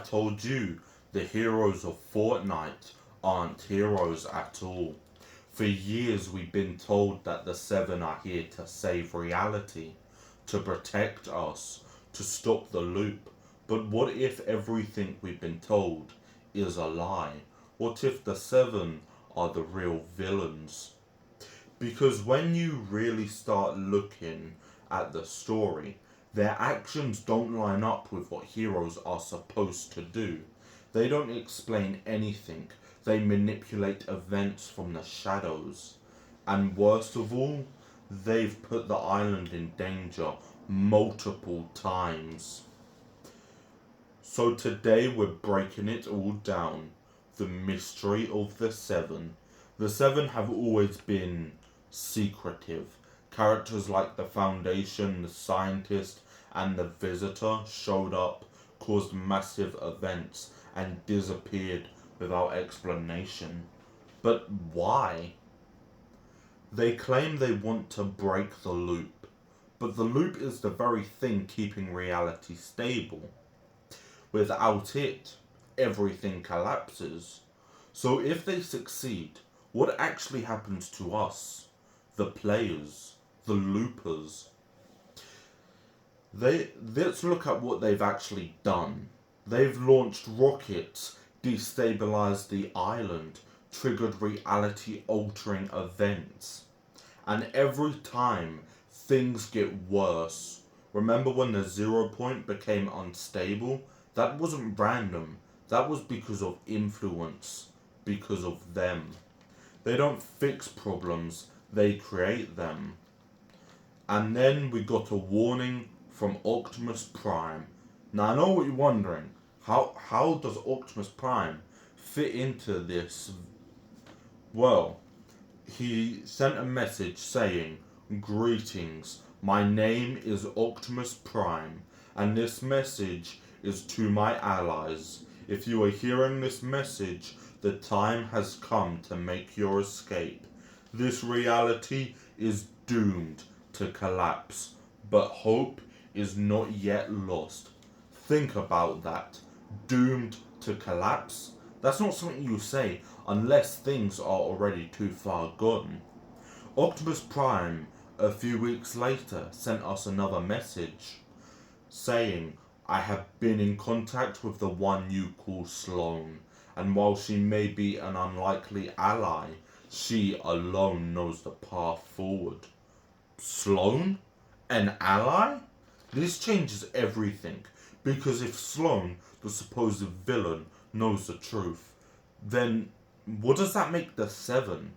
told you the heroes of Fortnite aren't heroes at all? For years we've been told that the Seven are here to save reality, to protect us, to stop the loop. But what if everything we've been told is a lie? What if the Seven are the real villains? Because when you really start looking at the story, their actions don't line up with what heroes are supposed to do. They don't explain anything, they manipulate events from the shadows. And worst of all, they've put the island in danger multiple times. So today we're breaking it all down. The mystery of the Seven. The Seven have always been secretive. Characters like the Foundation, the Scientist, and the Visitor showed up, caused massive events, and disappeared without explanation. But why? They claim they want to break the loop, but the loop is the very thing keeping reality stable. Without it, everything collapses. So if they succeed, what actually happens to us? The players, the loopers. Let's look at what they've actually done. They've launched rockets, destabilized the island, triggered reality altering events. And every time things get worse. Remember when the 0 point became unstable? That wasn't random. That was because of influence, because of them. They don't fix problems, they create them. And then we got a warning from Optimus Prime. Now I know what you're wondering. How does Optimus Prime fit into this? Well, he sent a message saying, "Greetings, my name is Optimus Prime, and this message is to my allies. If you are hearing this message, the time has come to make your escape. This reality is doomed to collapse, but hope is not yet lost." Think about that. Doomed to collapse? That's not something you say unless things are already too far gone. Optimus Prime, a few weeks later, sent us another message saying, "I have been in contact with the one you call Sloane, and while she may be an unlikely ally, she alone knows the path forward." Sloane? An ally? This changes everything, because if Sloane, the supposed villain, knows the truth, then what does that make the Seven?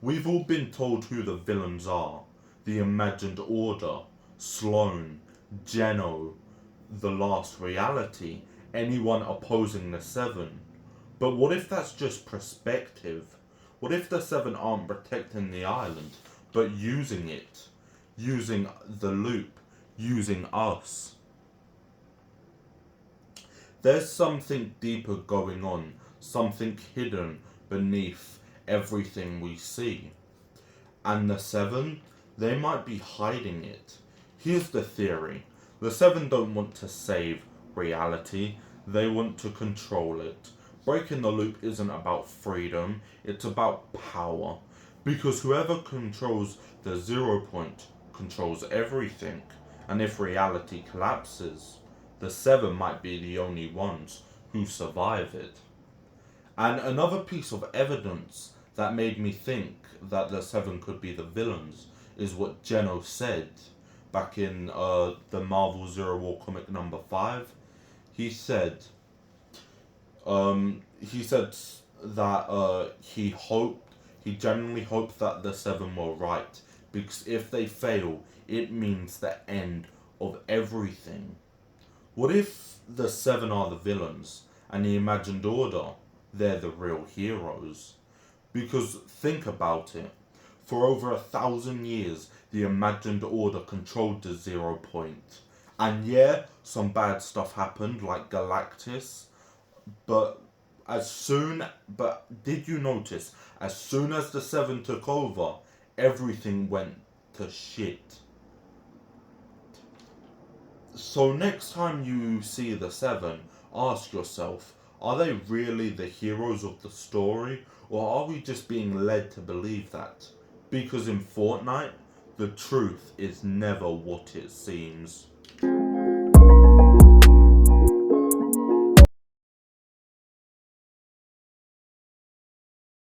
We've all been told who the villains are. The Imagined Order, Sloane, Geno, the Last Reality, anyone opposing the Seven. But what if that's just perspective? What if the Seven aren't protecting the island, but using it? Using the loop, using us. There's something deeper going on, something hidden beneath everything we see. And the Seven, they might be hiding it. Here's the theory. The Seven don't want to save reality, they want to control it. Breaking the loop isn't about freedom, it's about power. Because whoever controls the 0 point controls everything. And if reality collapses, the Seven might be the only ones who survive it. And another piece of evidence that made me think that the Seven could be the villains is what Geno said back in the Marvel Zero War comic number 5. He said, that he genuinely hoped that the Seven were right, because if they fail, it means the end of everything. What if the Seven are the villains and the Imagined Order, they're the real heroes? Because think about it. For over 1,000 years, the Imagined Order controlled the 0 point. And yeah, some bad stuff happened, like Galactus. But did you notice, as soon as the Seven took over, everything went to shit. So next time you see the Seven, ask yourself, are they really the heroes of the story, or are we just being led to believe that? Because in Fortnite, the truth is never what it seems.